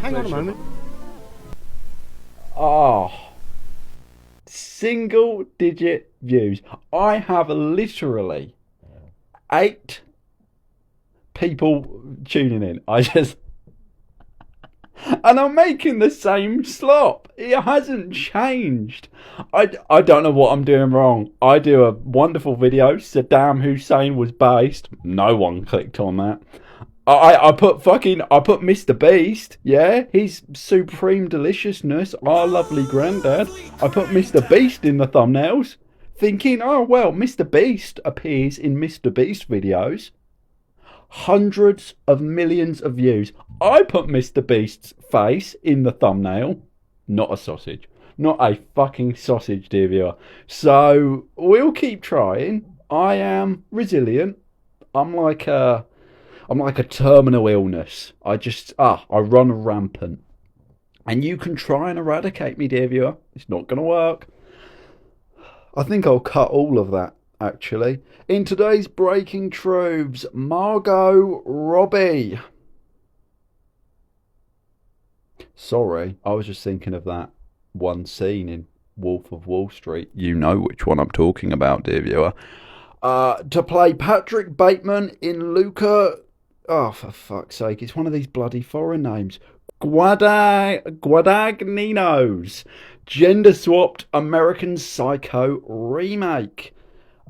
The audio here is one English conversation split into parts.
Hang on a moment. Oh, single digit views. I have literally 8 people tuning in. And I'm making the same slop. It hasn't changed. I don't know what I'm doing wrong. I do a wonderful video. Saddam Hussein was based. No one clicked on that. I put Mr. Beast, yeah, his supreme deliciousness, our lovely granddad. I put Mr. Beast in the thumbnails, thinking, oh well, Mr. Beast appears in Mr. Beast videos. Hundreds of millions of views. I put Mr. Beast's face in the thumbnail. Not a sausage. Not a fucking sausage, dear viewer. So we'll keep trying. I am resilient. I'm like a terminal illness. I run rampant. And you can try and eradicate me, dear viewer. It's not going to work. I think I'll cut all of that, actually. In today's Breaking Truths, Margot Robbie. Sorry, I was just thinking of that one scene in Wolf of Wall Street. You know which one I'm talking about, dear viewer. To play Patrick Bateman in Luca... Oh, for fuck's sake, it's one of these bloody foreign names. Guadagnino's gender-swapped American Psycho remake.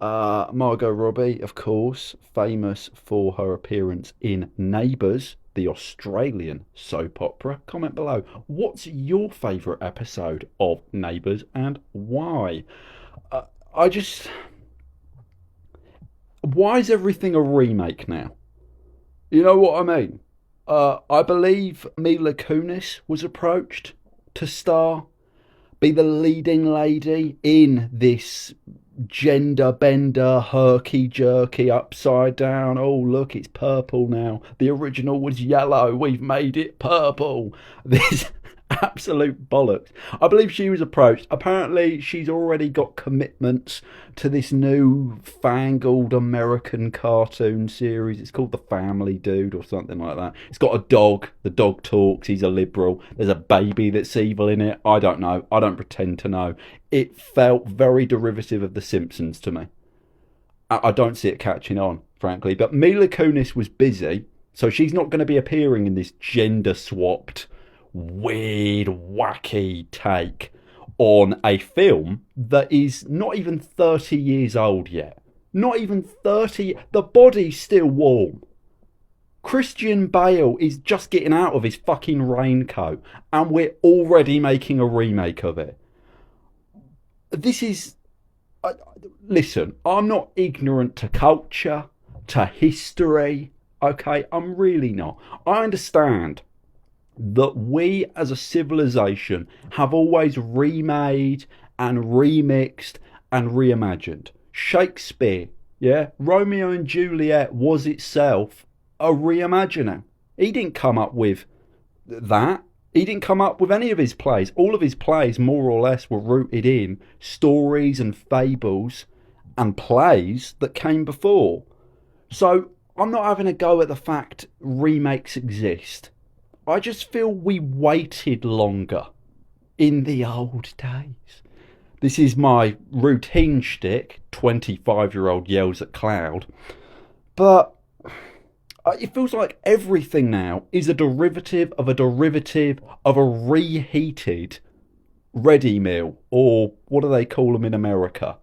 Margot Robbie, of course, famous for her appearance in Neighbours, the Australian soap opera. Comment below. What's your favourite episode of Neighbours and why? Why is everything a remake now? You know what I mean? I believe Mila Kunis was approached to be the leading lady in this gender bender, herky jerky, upside down. Oh, look, it's purple now. The original was yellow. We've made it purple. This absolute bollocks. I believe she was approached. Apparently, she's already got commitments to this new fangled American cartoon series. It's called The Family Dude or something like that. It's got a dog. The dog talks. He's a liberal. There's a baby that's evil in it. I don't know. I don't pretend to know. It felt very derivative of The Simpsons to me. I don't see it catching on, frankly. But Mila Kunis was busy, so she's not going to be appearing in this gender-swapped, weird, wacky take on a film that is not even 30 years old yet. Not even 30. The body's still warm. Christian Bale is just getting out of his fucking raincoat and we're already making a remake of it. This is... listen, I'm not ignorant to culture, to history, okay? I'm really not. I understand that we as a civilization have always remade and remixed and reimagined. Shakespeare, yeah, Romeo and Juliet was itself a reimagining. He didn't come up with that. He didn't come up with any of his plays. All of his plays, more or less, were rooted in stories and fables and plays that came before. So I'm not having a go at the fact remakes exist. I just feel we waited longer in the old days. This is my routine shtick. 25-year-old yells at cloud. But it feels like everything now is a derivative of a reheated ready meal. Or what do they call them in America?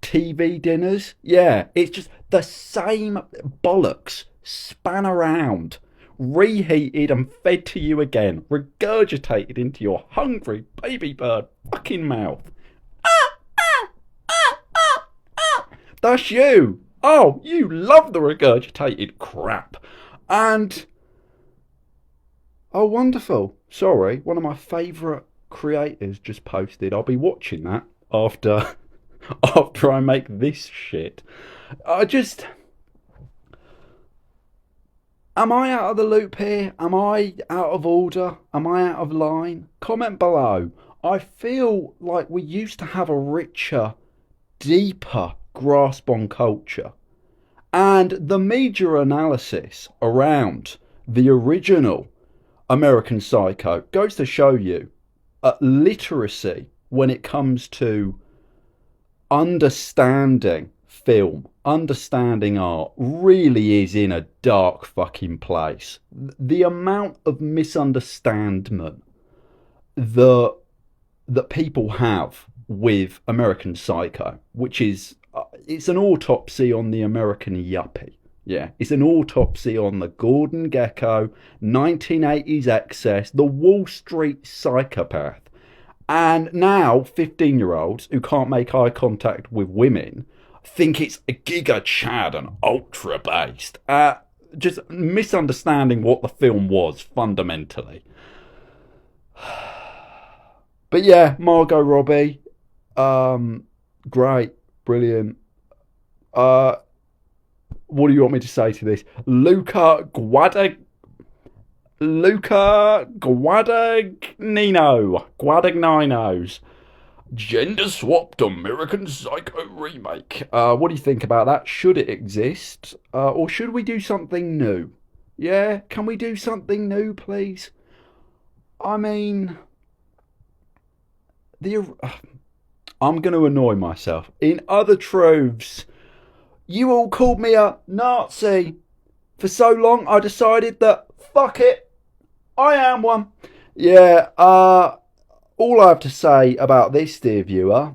TV dinners? Yeah, it's just the same bollocks span around. Reheated and fed to you again, regurgitated into your hungry baby bird fucking mouth. That's you. Oh, you love the regurgitated crap. And oh, wonderful. Sorry, one of my favourite creators just posted. I'll be watching that after I make this shit. Am I out of the loop here? Am I out of order? Am I out of line? Comment below. I feel like we used to have a richer, deeper grasp on culture. And the media analysis around the original American Psycho goes to show you literacy when it comes to understanding film, understanding art, really is in a dark fucking place. The amount of misunderstandment that people have with American Psycho, which is it's an autopsy on the American yuppie. Yeah, it's an autopsy on the Gordon Gekko, 1980s excess, the Wall Street psychopath. And now 15-year-olds who can't make eye contact with women think it's a Giga Chad and ultra based. Just misunderstanding what the film was fundamentally. But yeah, Margot Robbie, great, brilliant. What do you want me to say to this? Luca Guadagnino's gender swapped American Psycho remake. What do you think about that? Should it exist? Or should we do something new? Yeah, can we do something new, please? I mean, I'm going to annoy myself. In other truths, you all called me a Nazi. For so long, I decided that, fuck it, I am one. Yeah, all I have to say about this, dear viewer,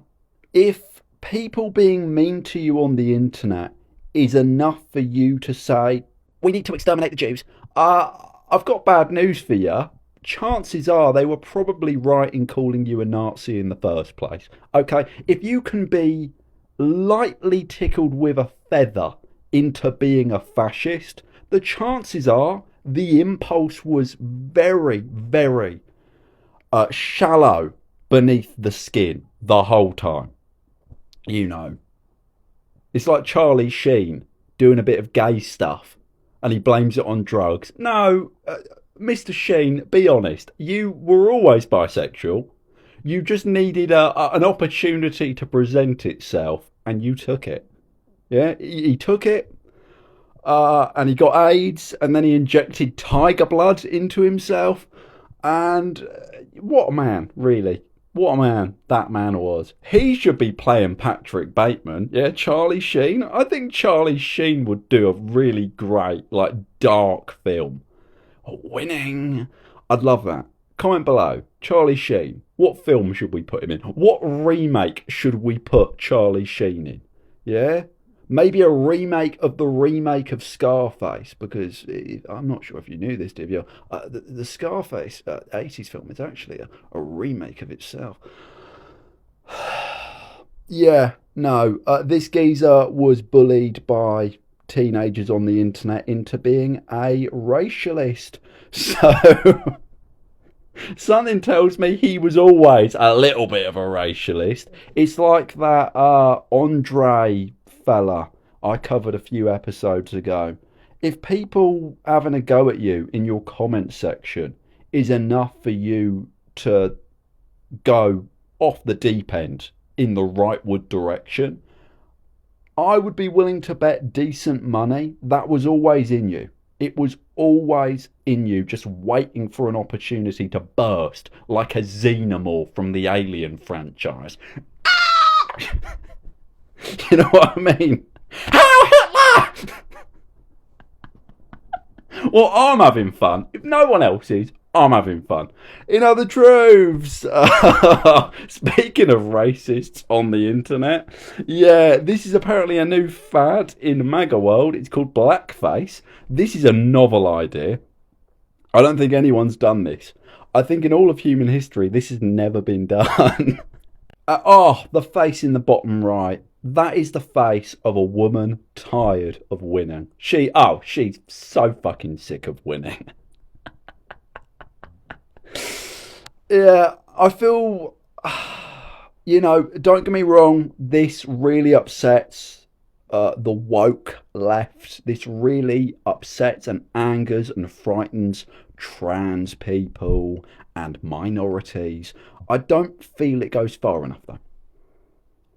if people being mean to you on the internet is enough for you to say, we need to exterminate the Jews, I've got bad news for you. Chances are they were probably right in calling you a Nazi in the first place. Okay, if you can be lightly tickled with a feather into being a fascist, the chances are the impulse was very, very shallow beneath the skin the whole time. You know, it's like Charlie Sheen doing a bit of gay stuff and he blames it on drugs. No, Mr. Sheen, be honest, you were always bisexual. You just needed an opportunity to present itself and you took it. Yeah, he took it. And he got AIDS, and then he injected tiger blood into himself. And what a man, really. What a man that man was. He should be playing Patrick Bateman. Yeah, Charlie Sheen. I think Charlie Sheen would do a really great, like, dark film. Winning. I'd love that. Comment below. Charlie Sheen. What film should we put him in? What remake should we put Charlie Sheen in? Yeah? Maybe a remake of the remake of Scarface, because I'm not sure if you knew this, did you? The Scarface 80s film is actually a remake of itself. Yeah, no. This geezer was bullied by teenagers on the internet into being a racialist. So something tells me he was always a little bit of a racialist. It's like that Andre fella I covered a few episodes ago. If people having a go at you in your comment section is enough for you to go off the deep end in the rightward direction, I would be willing to bet decent money that was always in you. It was always in you, just waiting for an opportunity to burst like a xenomorph from the Alien franchise. You know what I mean? Well, I'm having fun. If no one else is, I'm having fun. In other truths, speaking of racists on the internet, yeah, this is apparently a new fad in MAGA world. It's called blackface. This is a novel idea. I don't think anyone's done this. I think in all of human history, this has never been done. The face in the bottom right. That is the face of a woman tired of winning. She's so fucking sick of winning. Yeah, I feel, don't get me wrong, this really upsets the woke left. This really upsets and angers and frightens trans people and minorities. I don't feel it goes far enough, though.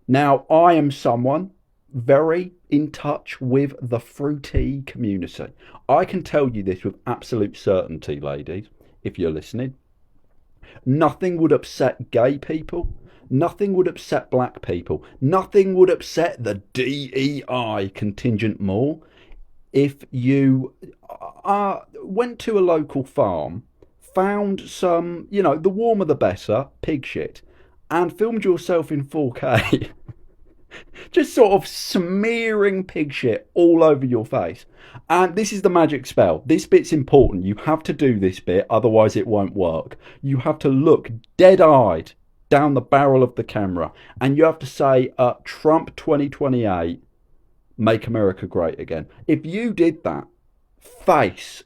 Now, I am someone very in touch with the fruity community. I can tell you this with absolute certainty, ladies. if you're listening. Nothing would upset gay people. Nothing would upset black people. Nothing would upset the DEI contingent more if you went to a local farm, found some, the warmer the better, pig shit, and filmed yourself in 4K. Just sort of smearing pig shit all over your face. And this is the magic spell. This bit's important. You have to do this bit, otherwise it won't work. You have to look dead-eyed down the barrel of the camera, and you have to say, Trump 2028, make America great again. If you did that, face,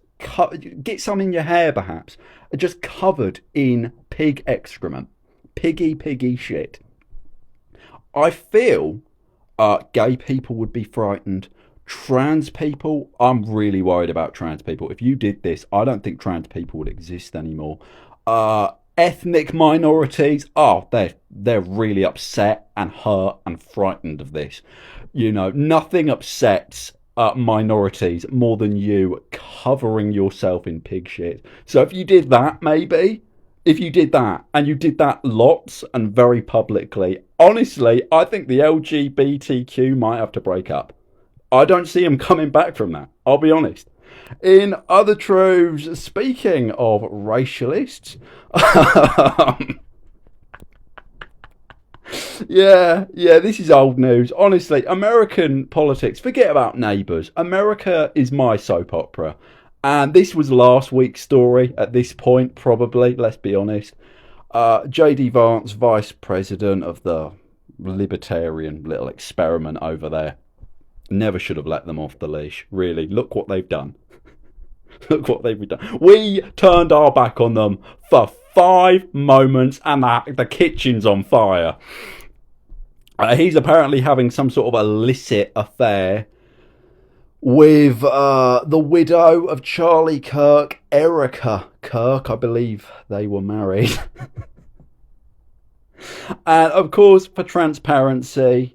get some in your hair perhaps, just covered in pig excrement, piggy shit, I feel gay people would be frightened. Trans people, I'm really worried about trans people. If you did this, I don't think trans people would exist anymore. Ethnic minorities, they're really upset and hurt and frightened of this. Nothing upsets minorities more than you covering yourself in pig shit. So if you did that, maybe, if you did that, and you did that lots and very publicly, honestly, I think the LGBTQ might have to break up. I don't see them coming back from that, I'll be honest. In other truths, speaking of racialists, yeah, this is old news. Honestly, American politics, forget about Neighbours. America is my soap opera. And this was last week's story at this point, probably, let's be honest. J.D. Vance, vice president of the libertarian little experiment over there. Never should have let them off the leash, really. Look what they've done. Look what they've done. We turned our back on them for 5 moments and the kitchen's on fire. He's apparently having some sort of illicit affair with the widow of Charlie Kirk, Erica Kirk. I believe they were married. And of course, for transparency,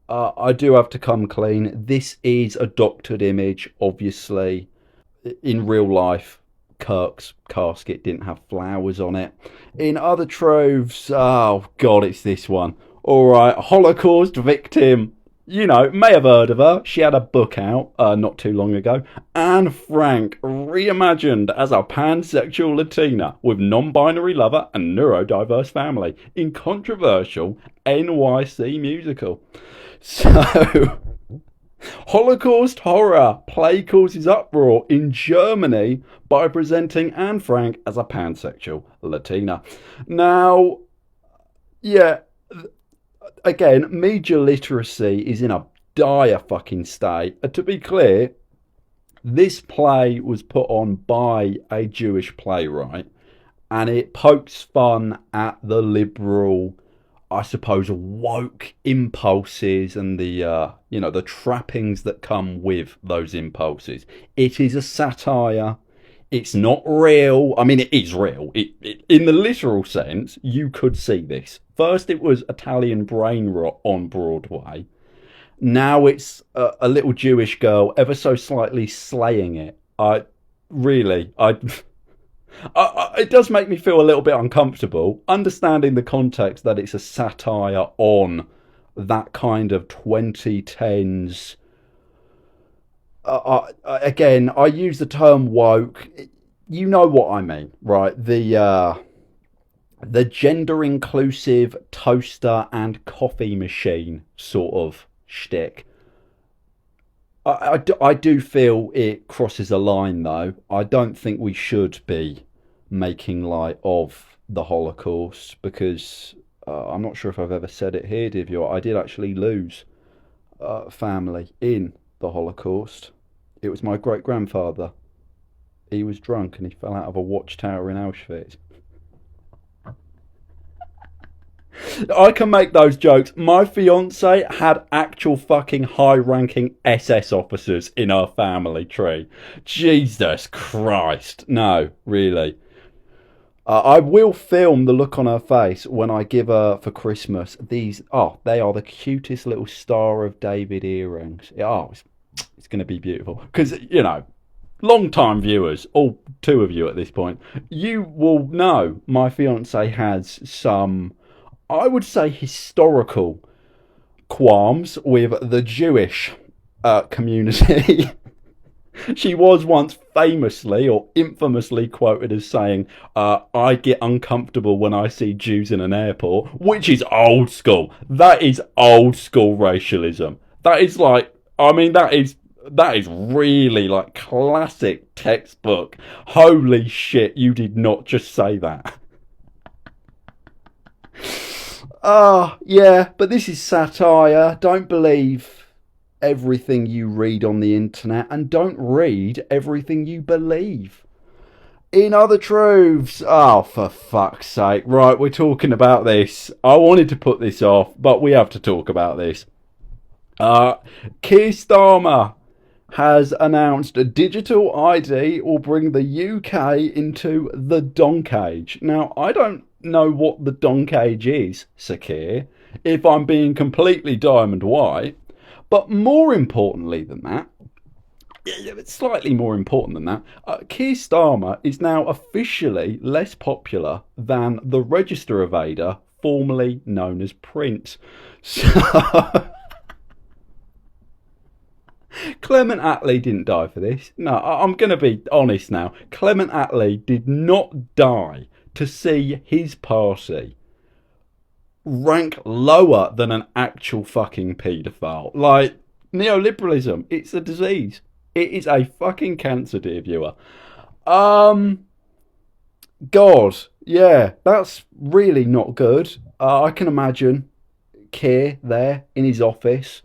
I do have to come clean. This is a doctored image, obviously. In real life, Kirk's casket didn't have flowers on it. In other troves, oh God, it's this one. Alright, Holocaust victim. May have heard of her. She had a book out not too long ago. Anne Frank, reimagined as a pansexual Latina with non-binary lover and neurodiverse family in controversial NYC musical. So, Holocaust horror play causes uproar in Germany by presenting Anne Frank as a pansexual Latina. Now, yeah, again, media literacy is in a dire fucking state. To be clear, this play was put on by a Jewish playwright, and it pokes fun at the liberal, I suppose, woke impulses and the trappings that come with those impulses. It is a satire. It's not real. I mean, it is real. In the literal sense, you could see this. First, it was Italian brain rot on Broadway. Now it's a little Jewish girl ever so slightly slaying it. It does make me feel a little bit uncomfortable, understanding the context that it's a satire on that kind of 2010s. Again, I use the term woke. You know what I mean, right? The gender inclusive toaster and coffee machine sort of shtick. I do feel it crosses a line, though. I don't think we should be making light of the Holocaust, because I'm not sure if I've ever said it here, Divya. I did actually lose family in the Holocaust. It was my great-grandfather. He was drunk and he fell out of a watchtower in Auschwitz. I can make those jokes. My fiance had actual fucking high-ranking SS officers in our family tree. Jesus Christ. No, really. I will film the look on her face when I give her for Christmas these. Oh, they are the cutest little Star of David earrings. It's going to be beautiful. Because, long-time viewers, all two of you at this point, you will know my fiance has some, I would say, historical qualms with the Jewish community. She was once famously or infamously quoted as saying, I get uncomfortable when I see Jews in an airport, which is old school. That is old school racialism. That is like, I mean, that is really like classic textbook. Holy shit, you did not just say that. Yeah, but this is satire. Don't believe everything you read on the internet, and don't read everything you believe. In other truths, oh, for fuck's sake. Right, we're talking about this. I wanted to put this off, but we have to talk about this. Keir Starmer has announced a digital ID will bring the UK into the donk age. Now, I don't know what the donk age is, Sir Keir, if I'm being completely diamond white. But more importantly than that, slightly more important than that, Keir Starmer is now officially less popular than the Register evader, formerly known as Prince. So, Clement Attlee didn't die for this. No, I'm going to be honest now. Clement Attlee did not die to see his party rank lower than an actual fucking paedophile. Like, neoliberalism, it's a disease. It is a fucking cancer, dear viewer. God, yeah, that's really not good. I can imagine Keir there in his office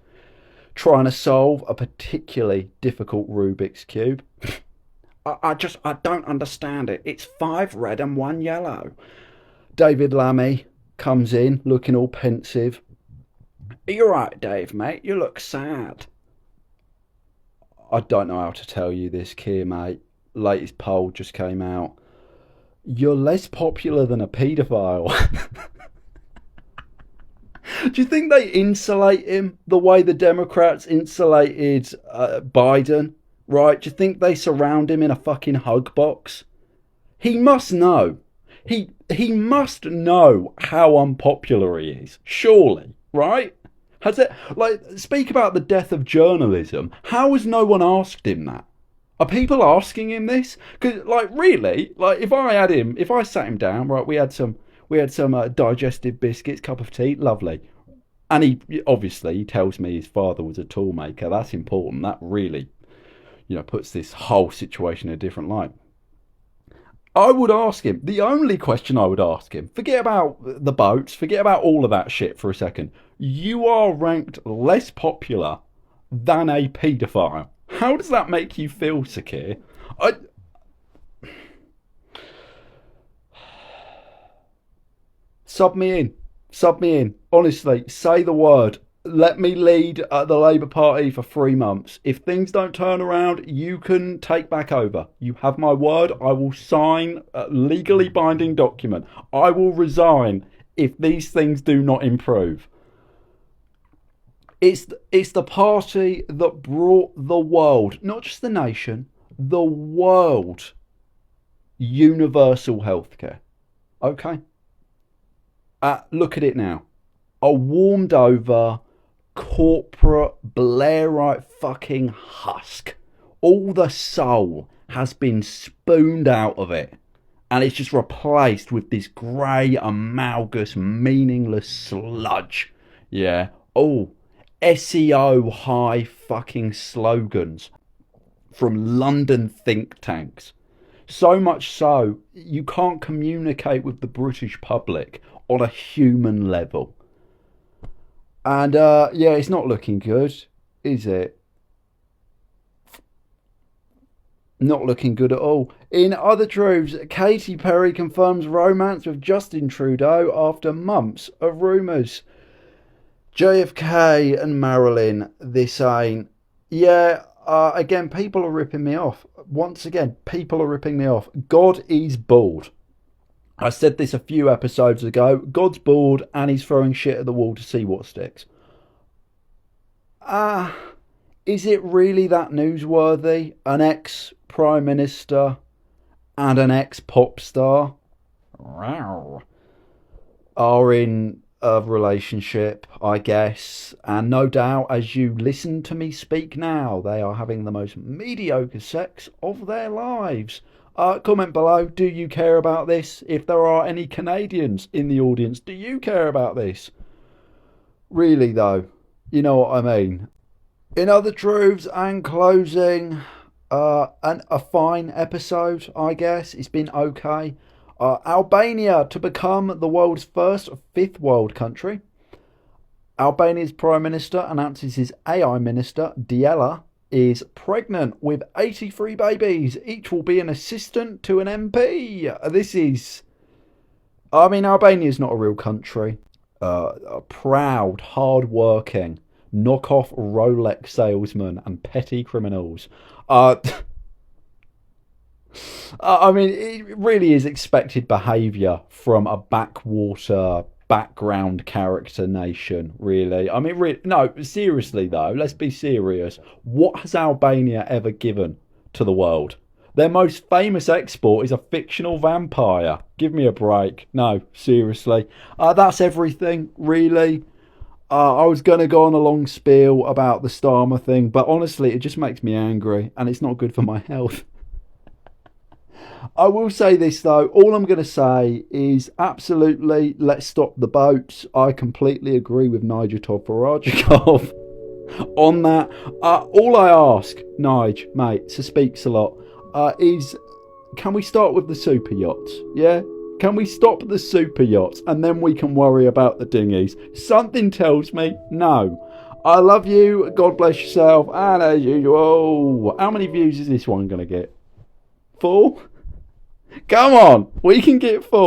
trying to solve a particularly difficult Rubik's Cube. I don't understand it. It's 5 red and 1 yellow. David Lammy comes in looking all pensive. You're right, Dave, mate. You look sad. I don't know how to tell you this, Keir, mate. Latest poll just came out. You're less popular than a paedophile. Do you think they insulate him the way the Democrats insulated Biden? Right? Do you think they surround him in a fucking hug box? He must know. He must know how unpopular he is. Surely, right? Has it, like, speak about the death of journalism. How has no one asked him that? Are people asking him this? Because, like, really, like, if I sat him down, right, we had some digestive biscuits, cup of tea, lovely. And he tells me his father was a tool maker. That's important. That really, puts this whole situation in a different light. I would ask him, the only question I would ask him, forget about the boats, forget about all of that shit for a second. You are ranked less popular than a paedophile. How does that make you feel, Sir Keir? Sub me in. Honestly, say the word. Let me lead the Labour Party for 3 months. If things don't turn around, you can take back over. You have my word. I will sign a legally binding document. I will resign if these things do not improve. It's the party that brought the world, not just the nation, the world, universal healthcare. Okay? Look at it now. A warmed over corporate Blairite fucking husk. All the soul has been spooned out of it, and it's just replaced with this grey, amalgamous, meaningless sludge. Yeah. Oh, SEO high fucking slogans from London think tanks. So much so, you can't communicate with the British public on a human level. And, yeah, it's not looking good, is it? Not looking good at all. In other truths, Katy Perry confirms romance with Justin Trudeau after months of rumours. JFK and Marilyn, this ain't. Yeah, again, people are ripping me off. Once again, people are ripping me off. God is bored. I said this a few episodes ago. God's bored and he's throwing shit at the wall to see what sticks. Is it really that newsworthy? An ex-Prime Minister and an ex-pop star are in a relationship, I guess, and no doubt as you listen to me speak now, they are having the most mediocre sex of their lives. Comment below, do you care about this? If there are any Canadians in the audience, do you care about this? Really though, you know what I mean. In other truths and closing, a fine episode, I guess. It's been okay. Albania to become the world's first fifth world country. Albania's Prime Minister announces his AI Minister, Diela, is pregnant with 83 babies. Each will be an assistant to an MP. Albania is not a real country. A proud, hard-working, knock-off Rolex salesmen and petty criminals. It really is expected behaviour from a backwater, background character nation, really. No, seriously though, let's be serious. What has Albania ever given to the world? Their most famous export is a fictional vampire. Give me a break. No, seriously. That's everything, really. I was going to go on a long spiel about the Starmer thing, but honestly, it just makes me angry, and it's not good for my health. I will say this though, all I'm going to say is absolutely let's stop the boats. I completely agree with Nigel Tovarajikov on that. All I ask, Nige, mate, so speaks a lot, is can we start with the super yachts? Yeah? Can we stop the super yachts and then we can worry about the dinghies? Something tells me no. I love you, God bless yourself, and as usual, how many views is this one going to get? 4? Come on, we can get 4.